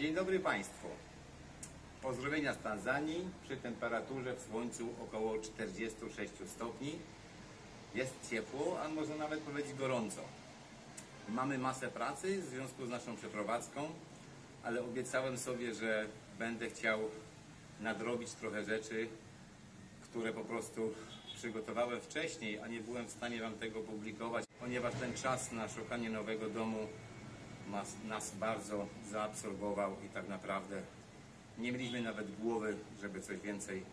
Dzień dobry Państwu. Pozdrowienia z Tanzanii przy temperaturze w słońcu około 46 stopni. Jest ciepło, a można nawet powiedzieć gorąco. Mamy masę pracy w związku z naszą przeprowadzką, ale obiecałem sobie, że będę chciał nadrobić trochę rzeczy, które po prostu przygotowałem wcześniej, a nie byłem w stanie Wam tego publikować, ponieważ ten czas na szukanie nowego domu nas bardzo zaabsorbował i tak naprawdę nie mieliśmy nawet głowy, żeby coś więcej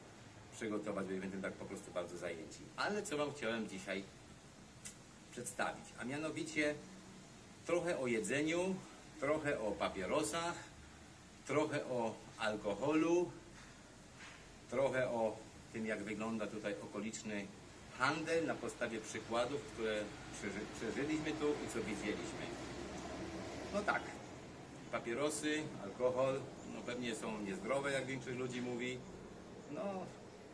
przygotować, byliśmy tym tak po prostu bardzo zajęci. Ale co Wam chciałem dzisiaj przedstawić, a mianowicie trochę o jedzeniu, trochę o papierosach, trochę o alkoholu, trochę o tym, jak wygląda tutaj okoliczny handel na podstawie przykładów, które przeżyliśmy tu i co widzieliśmy. No tak, papierosy, alkohol, no pewnie są niezdrowe, jak większość ludzi mówi. No,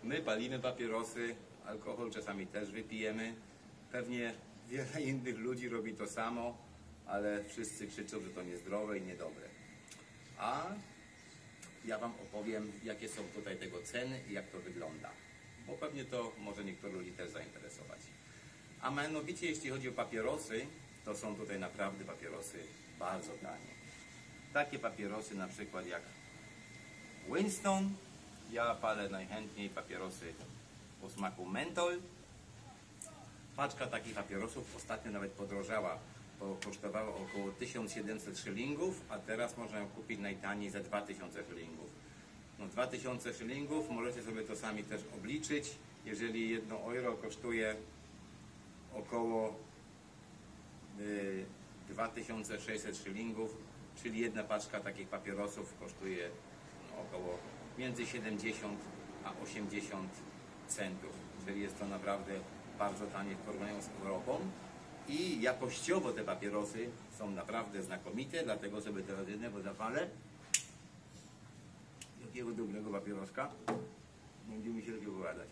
my palimy papierosy, alkohol czasami też wypijemy. Pewnie wiele innych ludzi robi to samo, ale wszyscy krzyczą, że to niezdrowe i niedobre. A ja Wam opowiem, jakie są tutaj tego ceny i jak to wygląda. Bo pewnie to może niektórych ludzi też zainteresować. A mianowicie, jeśli chodzi o papierosy, to są tutaj naprawdę papierosy bardzo tanie. Takie papierosy na przykład jak Winston. Ja palę najchętniej papierosy o smaku mentol. Paczka takich papierosów ostatnio nawet podrożała, bo kosztowała około 1700 szylingów, a teraz można ją kupić najtaniej za 2000 szylingów. No 2000 szylingów, możecie sobie to sami też obliczyć. Jeżeli 1 euro kosztuje około 2600 szylingów, czyli jedna paczka takich papierosów kosztuje około między 70 a 80 centów. Czyli jest to naprawdę bardzo tanie w porównaniu z Europą. I jakościowo te papierosy są naprawdę znakomite, dlatego sobie teraz jednego zapalę. Jakiego dobrego papieroska. Będzie mi się lepiej opowiadać.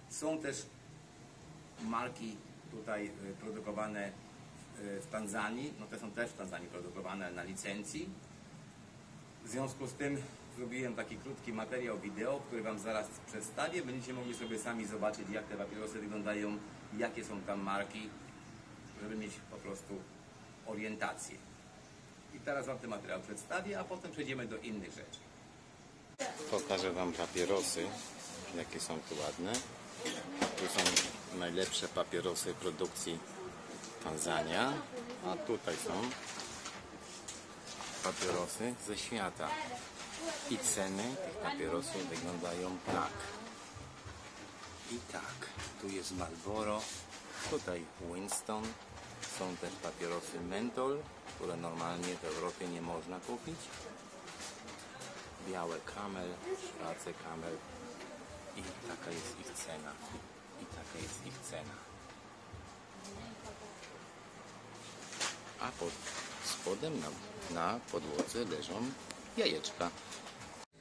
Są też marki tutaj produkowane w Tanzanii. No te są też w Tanzanii produkowane na licencji. W związku z tym zrobiłem taki krótki materiał wideo, który Wam zaraz przedstawię. Będziecie mogli sobie sami zobaczyć, jak te papierosy wyglądają, jakie są tam marki, żeby mieć po prostu orientację. I teraz Wam ten materiał przedstawię, a potem przejdziemy do innych rzeczy. Pokażę Wam papierosy, jakie są tu ładne. Tu są najlepsze papierosy produkcji Tanzania, a tutaj są papierosy ze świata. I ceny tych papierosów wyglądają tak. I tak. Tu jest Marlboro, tutaj Winston. Są też papierosy mentol, które normalnie w Europie nie można kupić. Białe Camel, szwarce Camel. I taka jest ich cena. I taka jest ich cena. A pod spodem na podłodze leżą jajeczka.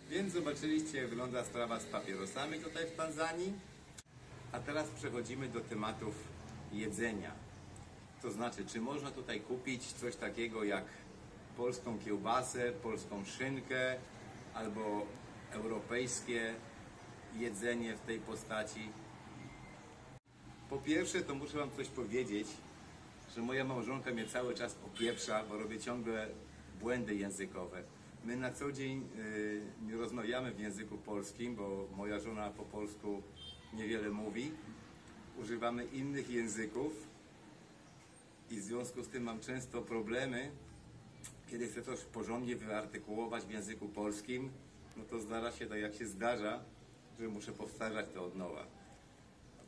Więc zobaczyliście, jak wygląda sprawa z papierosami tutaj w Tanzanii. A teraz przechodzimy do tematów jedzenia. To znaczy, czy można tutaj kupić coś takiego jak polską kiełbasę, polską szynkę albo europejskie jedzenie w tej postaci. Po pierwsze, to muszę Wam coś powiedzieć, że moja małżonka mnie cały czas opieprza, bo robię ciągle błędy językowe. My na co dzień nie rozmawiamy w języku polskim, bo moja żona po polsku niewiele mówi. Używamy innych języków i w związku z tym mam często problemy, kiedy chcę coś porządnie wyartykułować w języku polskim, no to zdarza się tak, jak się zdarza, że muszę powtarzać to od nowa.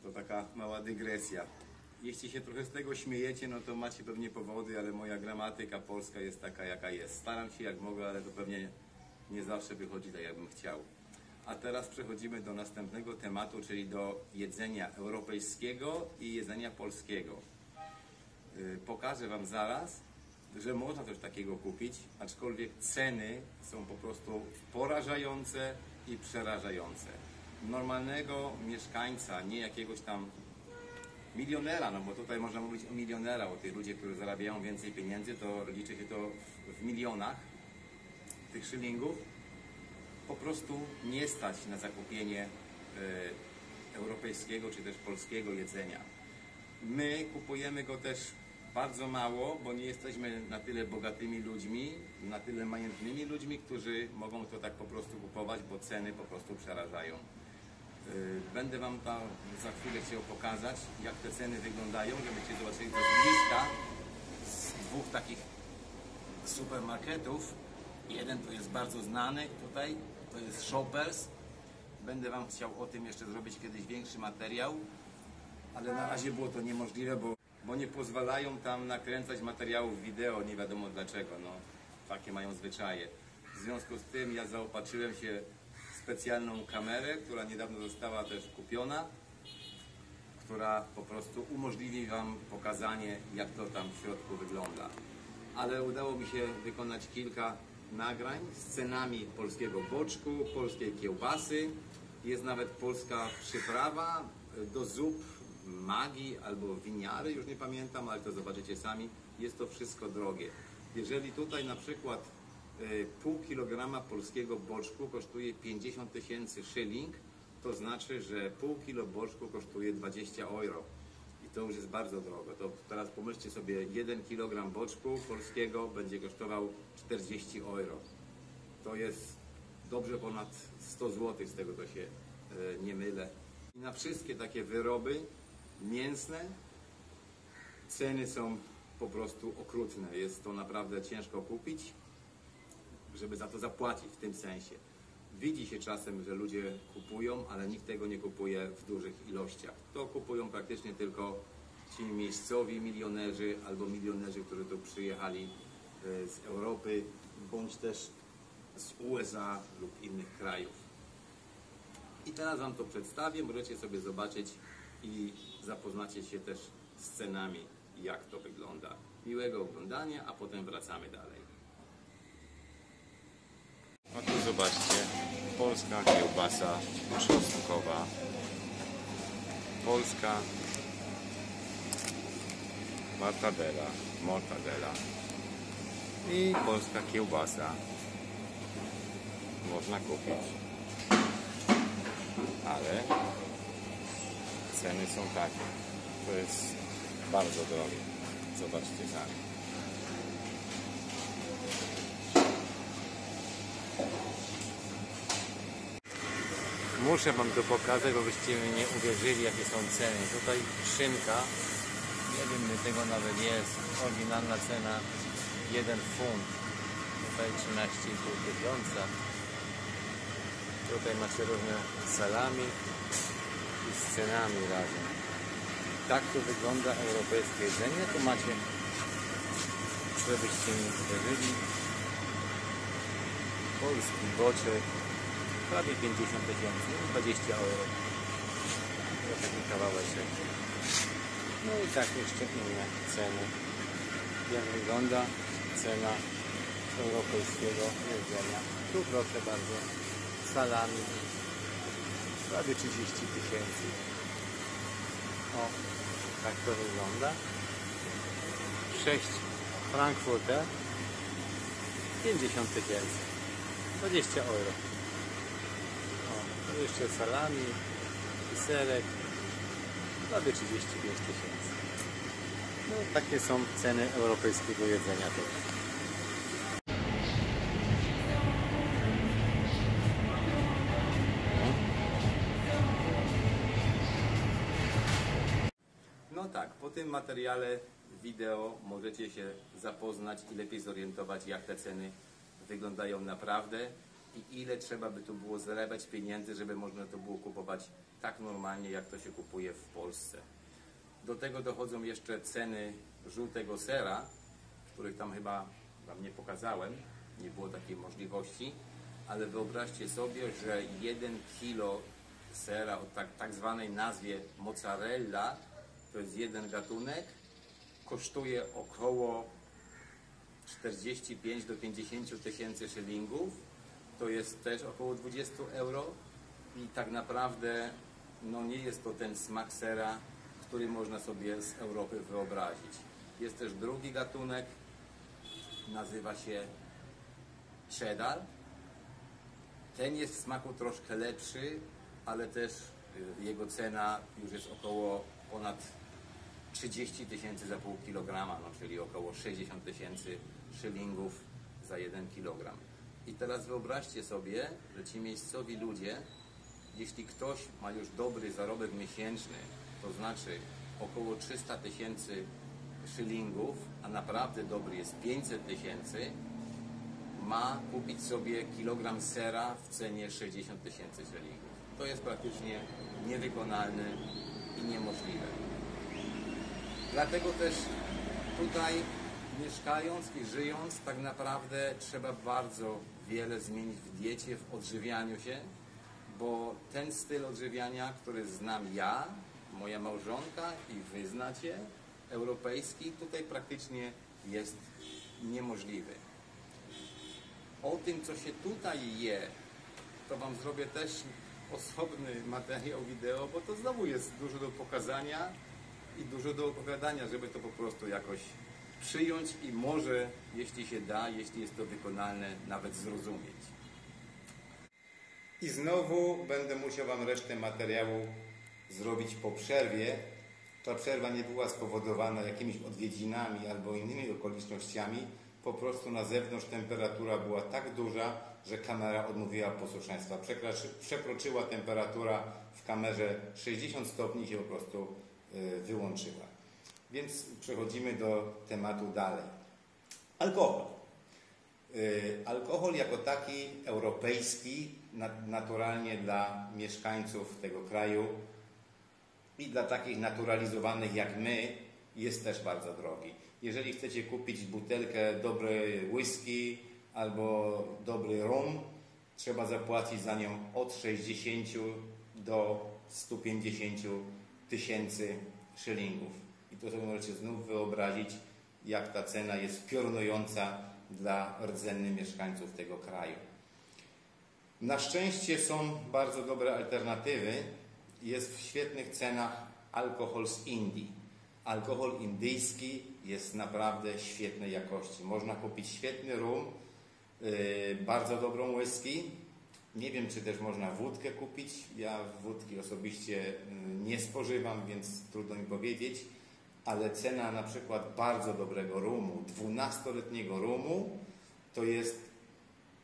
To taka mała dygresja. Jeśli się trochę z tego śmiejecie, no to macie pewnie powody, ale moja gramatyka polska jest taka, jaka jest. Staram się jak mogę, ale to pewnie nie zawsze wychodzi tak, jakbym chciał. A teraz przechodzimy do następnego tematu, czyli do jedzenia europejskiego i jedzenia polskiego. Pokażę Wam zaraz, że można coś takiego kupić, aczkolwiek ceny są po prostu porażające i przerażające. Normalnego mieszkańca, nie jakiegoś tam milionera, no bo tutaj można mówić o milionera, o tych ludzie, którzy zarabiają więcej pieniędzy, to liczy się to w milionach tych szylingów. Po prostu nie stać na zakupienie europejskiego czy też polskiego jedzenia. My kupujemy go też bardzo mało, bo nie jesteśmy na tyle bogatymi ludźmi, na tyle majętnymi ludźmi, którzy mogą to tak po prostu kupować, bo ceny po prostu przerażają. Będę Wam tam za chwilę chciał pokazać, jak te ceny wyglądają, żebyście zobaczyli to z bliska, z dwóch takich supermarketów. Jeden to jest bardzo znany tutaj, to jest Shoppers. Będę Wam chciał o tym jeszcze zrobić kiedyś większy materiał, ale na razie było to niemożliwe, bo nie pozwalają tam nakręcać materiałów wideo, nie wiadomo dlaczego, no takie mają zwyczaje. W związku z tym ja zaopatrzyłem się w specjalną kamerę, która niedawno została też kupiona, która po prostu umożliwi Wam pokazanie, jak to tam w środku wygląda. Ale udało mi się wykonać kilka nagrań z cenami polskiego boczku, polskiej kiełbasy. Jest nawet polska przyprawa do zup, magii albo winiary, już nie pamiętam, ale to zobaczycie sami. Jest to wszystko drogie. Jeżeli tutaj na przykład pół kilograma polskiego boczku kosztuje 50 000 szyling, to znaczy, że pół kilo boczku kosztuje 20 euro. I to już jest bardzo drogo. To teraz pomyślcie sobie, 1 kg boczku polskiego będzie kosztował 40 euro. To jest dobrze ponad 100 zł, z tego to się nie mylę. I na wszystkie takie wyroby mięsne ceny są po prostu okrutne. Jest to naprawdę ciężko kupić, żeby za to zapłacić w tym sensie. Widzi się czasem, że ludzie kupują, ale nikt tego nie kupuje w dużych ilościach. To kupują praktycznie tylko ci miejscowi milionerzy albo milionerzy, którzy tu przyjechali z Europy bądź też z USA lub innych krajów. I teraz Wam to przedstawię, możecie sobie zobaczyć i zapoznacie się też z cenami, jak to wygląda. Miłego oglądania, a potem wracamy dalej. No tu zobaczcie, polska kiełbasa czosnkowa, polska mortadela i polska kiełbasa można kupić, ale ceny są takie, to jest bardzo drogie, zobaczcie sami. Muszę Wam to pokazać, bo byście mi nie uwierzyli, jakie są ceny. Tutaj szynka, nie wiem, ile tego nawet jest, oryginalna cena 1 funt, tutaj 13,5 tysiąca. Tutaj macie różne salami i z cenami razem. Tak to wygląda europejskie jedzenie. Tu macie, żebyście mi uwierzyli, polski boczek, prawie 50 000, 20 euro. To taki kawałeczek. No i tak jeszcze inne ceny. Jak wygląda cena europejskiego jedzenia. Tu proszę bardzo, salami, prawie 30 000. O, tak to wygląda. 6 Frankfurter, 50 000, 20 euro. Tu jeszcze salami i serek, prawie 35 000. No, takie są ceny europejskiego jedzenia też. No tak, po tym materiale wideo możecie się zapoznać i lepiej zorientować, jak te ceny wyglądają naprawdę i ile trzeba by tu było zarabiać pieniędzy, żeby można to było kupować tak normalnie, jak to się kupuje w Polsce. Do tego dochodzą jeszcze ceny żółtego sera, których tam chyba Wam nie pokazałem, nie było takiej możliwości, ale wyobraźcie sobie, że 1 kilo sera o tak zwanej nazwie mozzarella, to jest jeden gatunek, kosztuje około 45 do 50 tysięcy szylingów. To jest też około 20 euro i tak naprawdę no nie jest to ten smak sera, który można sobie z Europy wyobrazić. Jest też drugi gatunek, nazywa się cheddar. Ten jest w smaku troszkę lepszy, ale też jego cena już jest około ponad 30 tysięcy za pół kilograma, no, czyli około 60 tysięcy szylingów za 1 kilogram. I teraz wyobraźcie sobie, że ci miejscowi ludzie, jeśli ktoś ma już dobry zarobek miesięczny, to znaczy około 300 tysięcy szylingów, a naprawdę dobry jest 500 tysięcy, ma kupić sobie kilogram sera w cenie 60 tysięcy szylingów. To jest praktycznie niewykonalne i niemożliwe. Dlatego też tutaj mieszkając i żyjąc, tak naprawdę trzeba bardzo wiele zmienić w diecie, w odżywianiu się, bo ten styl odżywiania, który znam ja, moja małżonka i wy znacie, europejski, tutaj praktycznie jest niemożliwy. O tym, co się tutaj je, to wam zrobię też osobny materiał wideo, bo to znowu jest dużo do pokazania i dużo do opowiadania, żeby to po prostu jakoś przyjąć i może, jeśli się da, jeśli jest to wykonalne, nawet zrozumieć. I znowu będę musiał wam resztę materiału zrobić po przerwie. Ta przerwa nie była spowodowana jakimiś odwiedzinami albo innymi okolicznościami. Po prostu na zewnątrz temperatura była tak duża, że kamera odmówiła posłuszeństwa. Przekroczyła temperatura w kamerze 60 stopni i się po prostu wyłączyła. Więc przechodzimy do tematu dalej. Alkohol. Alkohol jako taki europejski, naturalnie dla mieszkańców tego kraju i dla takich naturalizowanych jak my, jest też bardzo drogi. Jeżeli chcecie kupić butelkę dobrej whisky albo dobry rum, trzeba zapłacić za nią od 60 do 150 tysięcy szylingów. I to sobie możecie znów wyobrazić, jak ta cena jest piorunująca dla rdzennych mieszkańców tego kraju. Na szczęście są bardzo dobre alternatywy. Jest w świetnych cenach alkohol z Indii. Alkohol indyjski jest naprawdę świetnej jakości. Można kupić świetny rum, bardzo dobrą whisky. Nie wiem, czy też można wódkę kupić. Ja wódki osobiście nie spożywam, więc trudno mi powiedzieć. Ale cena na przykład bardzo dobrego rumu, 12-letniego rumu, to jest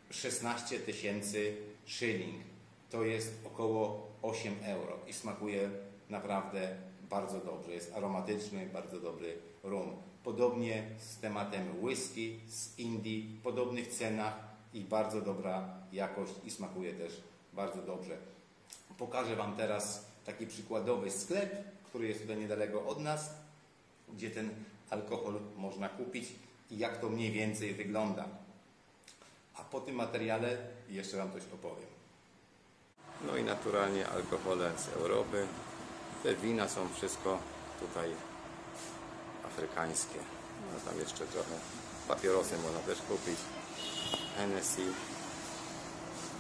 16 tysięcy szyling. To jest około 8 euro i smakuje naprawdę bardzo dobrze. Jest aromatyczny, bardzo dobry rum. Podobnie z tematem whisky z Indii, w podobnych cenach i bardzo dobra jakość i smakuje też bardzo dobrze. Pokażę wam teraz taki przykładowy sklep, który jest tutaj niedaleko od nas, gdzie ten alkohol można kupić i jak to mniej więcej wygląda. A po tym materiale jeszcze wam coś opowiem. No i naturalnie alkohole z Europy. Te wina są wszystko tutaj afrykańskie. No tam jeszcze trochę papierosy można też kupić. Hennessy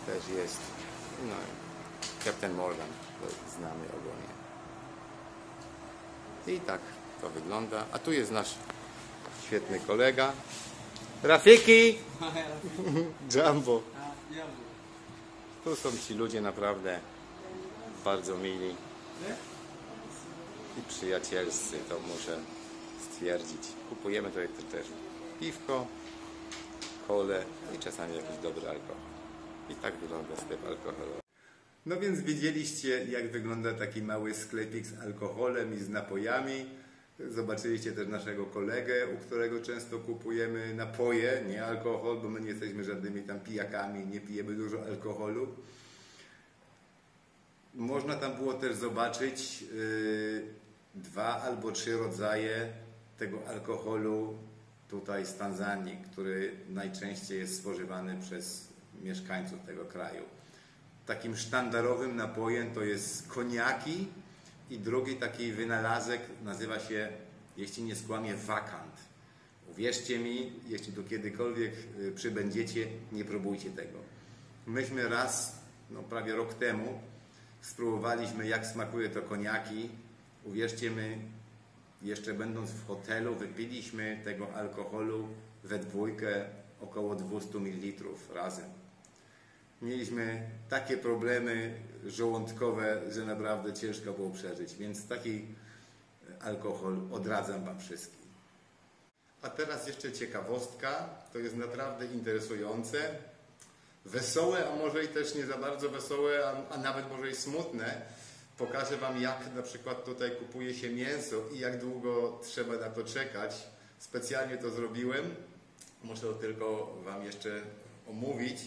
też jest. No i Captain Morgan, to znamy ogólnie. I tak to wygląda. A tu jest nasz świetny kolega. Rafiki! Jumbo. Tu są ci ludzie naprawdę bardzo mili i przyjacielscy, to muszę stwierdzić. Kupujemy tutaj też piwko, kolę i czasami jakiś dobry alkohol. I tak wygląda sklep alkoholowy. No więc widzieliście, jak wygląda taki mały sklepik z alkoholem i z napojami. Zobaczyliście też naszego kolegę, u którego często kupujemy napoje, nie alkohol, bo my nie jesteśmy żadnymi tam pijakami, nie pijemy dużo alkoholu. Można tam było też zobaczyć 2 albo 3 rodzaje tego alkoholu tutaj z Tanzanii, który najczęściej jest spożywany przez mieszkańców tego kraju. Takim sztandarowym napojem to jest koniaki i drugi taki wynalazek nazywa się, jeśli nie skłamię, wakant. Uwierzcie mi, jeśli tu kiedykolwiek przybędziecie, nie próbujcie tego. Myśmy raz, no prawie rok temu, spróbowaliśmy, jak smakuje to koniaki Uwierzcie mi, jeszcze będąc w hotelu, wypiliśmy tego alkoholu we dwójkę około 200 ml razem. Mieliśmy takie problemy żołądkowe, że naprawdę ciężko było przeżyć, więc taki alkohol odradzam Wam wszystkim. A teraz jeszcze ciekawostka, to jest naprawdę interesujące, wesołe, a może i też nie za bardzo wesołe, a nawet może i smutne. Pokażę Wam, jak na przykład tutaj kupuje się mięso i jak długo trzeba na to czekać. Specjalnie to zrobiłem, muszę to tylko Wam jeszcze omówić,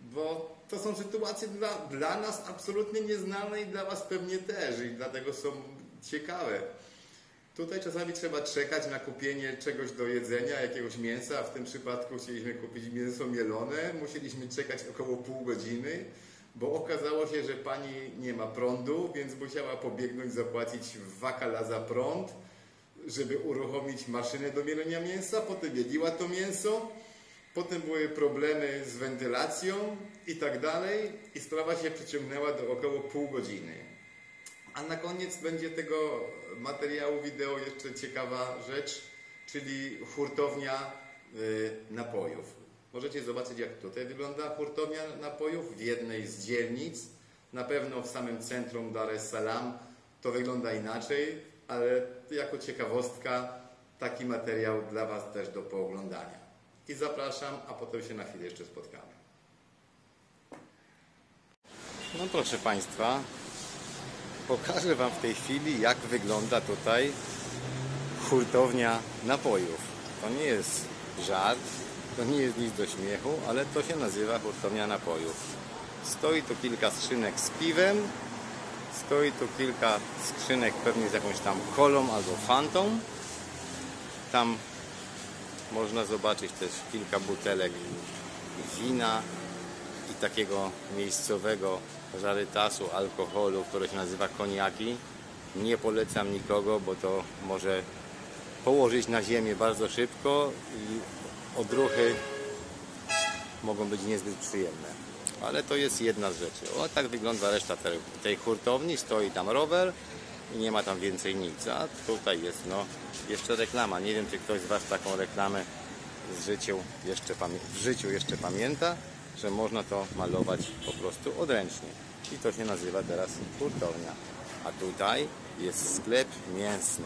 bo to są sytuacje dla nas absolutnie nieznane i dla Was pewnie też i dlatego są ciekawe. Tutaj czasami trzeba czekać na kupienie czegoś do jedzenia, jakiegoś mięsa, a w tym przypadku chcieliśmy kupić mięso mielone. Musieliśmy czekać około pół godziny, bo okazało się, że pani nie ma prądu, więc musiała pobiegnąć zapłacić w Wakala za prąd, żeby uruchomić maszynę do mielenia mięsa. Potem mieliła to mięso, potem były problemy z wentylacją i tak dalej i sprawa się przeciągnęła do około pół godziny. A na koniec będzie tego materiału wideo jeszcze ciekawa rzecz, czyli hurtownia napojów. Możecie zobaczyć, jak tutaj wygląda hurtownia napojów w jednej z dzielnic. Na pewno w samym centrum Dar es Salaam to wygląda inaczej, ale jako ciekawostka taki materiał dla Was też do pooglądania. I zapraszam, a potem się na chwilę jeszcze spotkamy. No proszę Państwa, pokażę Wam w tej chwili, jak wygląda tutaj hurtownia napojów. To nie jest żart, to nie jest nic do śmiechu, ale to się nazywa hurtownia napojów. Stoi tu kilka skrzynek z piwem, stoi tu kilka skrzynek pewnie z jakąś tam kolą albo fantą. Tam można zobaczyć też kilka butelek wina i takiego miejscowego rarytasu alkoholu, który się nazywa koniaki. Nie polecam nikogo, bo to może położyć na ziemię bardzo szybko i odruchy mogą być niezbyt przyjemne. Ale to jest jedna z rzeczy. O, tak wygląda reszta tej hurtowni. Stoi tam rower i nie ma tam więcej nic. A tutaj jest jeszcze reklama. Nie wiem, czy ktoś z Was taką reklamę w życiu jeszcze pamięta, że można to malować po prostu odręcznie. I to się nazywa teraz hurtownia. A tutaj jest sklep mięsny,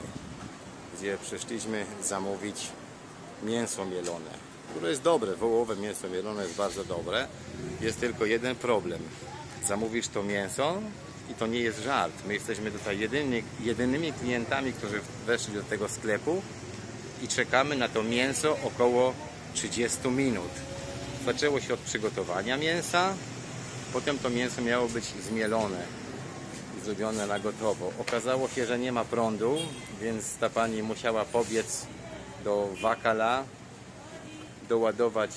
gdzie przyszliśmy zamówić mięso mielone, które jest dobre. Wołowe mięso mielone jest bardzo dobre. Jest tylko jeden problem. Zamówisz to mięso i to nie jest żart. My jesteśmy tutaj jedynymi klientami, którzy weszli do tego sklepu i czekamy na to mięso około 30 minut. Zaczęło się od przygotowania mięsa, potem to mięso miało być zmielone i zrobione na gotowo. Okazało się, że nie ma prądu, więc ta pani musiała pobiec do Wakala, doładować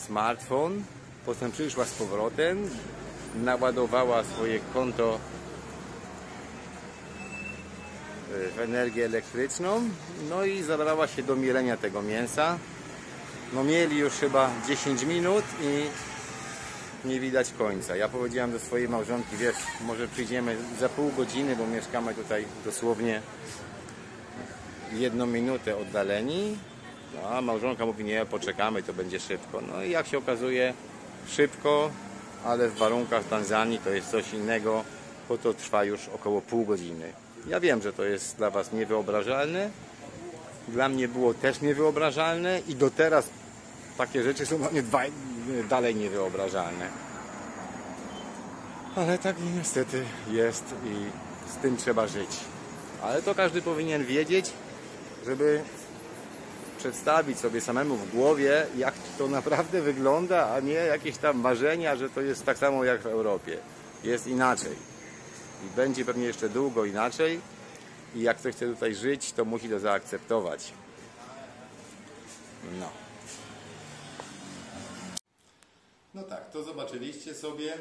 smartfon, potem przyszła z powrotem, naładowała swoje konto w energię elektryczną, no i zabrała się do mielenia tego mięsa. No mieli już chyba 10 minut i nie widać końca. Ja powiedziałem do swojej małżonki, wiesz, może przyjdziemy za pół godziny, bo mieszkamy tutaj dosłownie 1 minutę oddaleni. No, a małżonka mówi, nie, poczekamy, to będzie szybko. No i jak się okazuje, szybko, ale w warunkach Tanzanii to jest coś innego, bo to trwa już około pół godziny. Ja wiem, że to jest dla Was niewyobrażalne. Dla mnie było też niewyobrażalne i do teraz takie rzeczy są dla mnie dalej niewyobrażalne. Ale tak niestety jest i z tym trzeba żyć. Ale to każdy powinien wiedzieć, żeby przedstawić sobie samemu w głowie, jak to naprawdę wygląda, a nie jakieś tam marzenia, że to jest tak samo jak w Europie. Jest inaczej. I będzie pewnie jeszcze długo inaczej. I jak ktoś chce tutaj żyć, to musi to zaakceptować. No. No tak, to zobaczyliście sobie.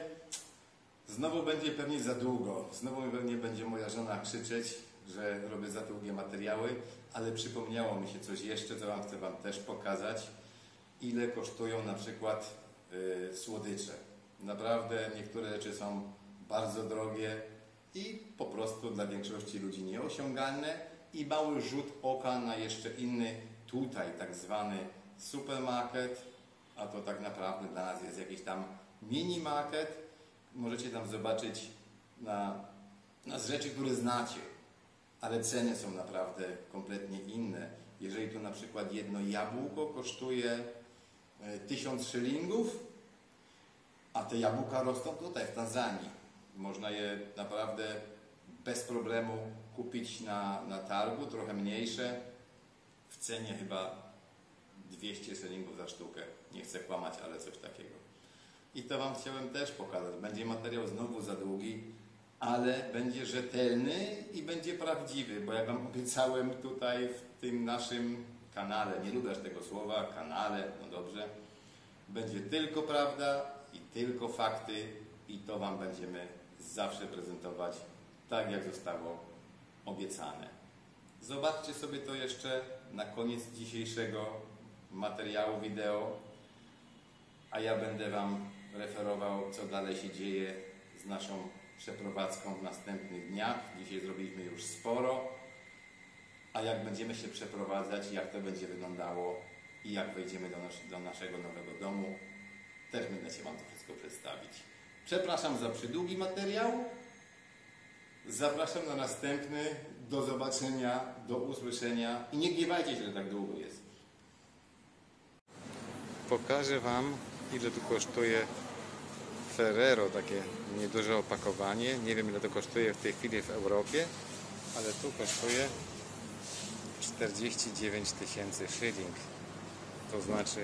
Znowu będzie pewnie za długo. Znowu pewnie będzie moja żona krzyczeć, że robię za długie materiały, ale przypomniało mi się coś jeszcze, co chcę Wam też pokazać. Ile kosztują na przykład słodycze. Naprawdę niektóre rzeczy są bardzo drogie. i po prostu dla większości ludzi nieosiągalne i mały rzut oka na jeszcze inny tutaj tak zwany supermarket, a to tak naprawdę dla nas jest jakiś tam mini market. Możecie tam zobaczyć na rzeczy, które znacie, ale ceny są naprawdę kompletnie inne. Jeżeli tu na przykład jedno jabłko kosztuje 1000 szylingów, a te jabłka rosną tutaj w Tanzanii. Można je naprawdę bez problemu kupić na targu, trochę mniejsze, w cenie chyba 200 szylingów za sztukę. Nie chcę kłamać, ale coś takiego. I to Wam chciałem też pokazać. Będzie materiał znowu za długi, ale będzie rzetelny i będzie prawdziwy, bo jak Wam obiecałem tutaj w tym naszym kanale, nie lubię tego słowa, kanale, no dobrze, będzie tylko prawda i tylko fakty i to Wam będziemy zawsze prezentować tak, jak zostało obiecane. Zobaczcie sobie to jeszcze na koniec dzisiejszego materiału wideo, a ja będę Wam referował, co dalej się dzieje z naszą przeprowadzką w następnych dniach. Dzisiaj zrobiliśmy już sporo, a jak będziemy się przeprowadzać, jak to będzie wyglądało i jak wejdziemy do naszego nowego domu, też będę się Wam to wszystko przedstawić. Przepraszam za przydługi materiał. Zapraszam na następny. Do zobaczenia, do usłyszenia i nie gniewajcie się, że tak długo jest. Pokażę Wam, ile tu kosztuje Ferrero, takie nieduże opakowanie. Nie wiem, ile to kosztuje w tej chwili w Europie, ale tu kosztuje 49 000 szyling. To znaczy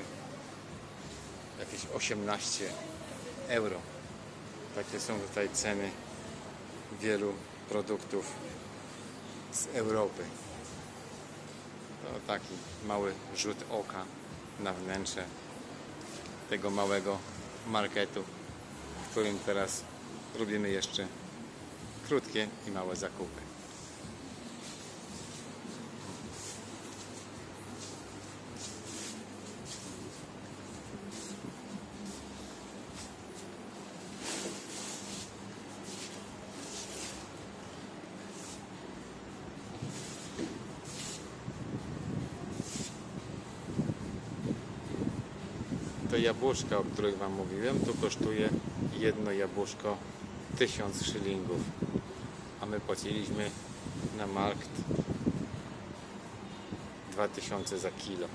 jakieś 18 euro. Takie są tutaj ceny wielu produktów z Europy. To taki mały rzut oka na wnętrze tego małego marketu, w którym teraz robimy jeszcze krótkie i małe zakupy. Te jabłuszka, o których Wam mówiłem, tu kosztuje jedno jabłuszko 1000 szylingów, a my płaciliśmy na markt 2000 za kilo.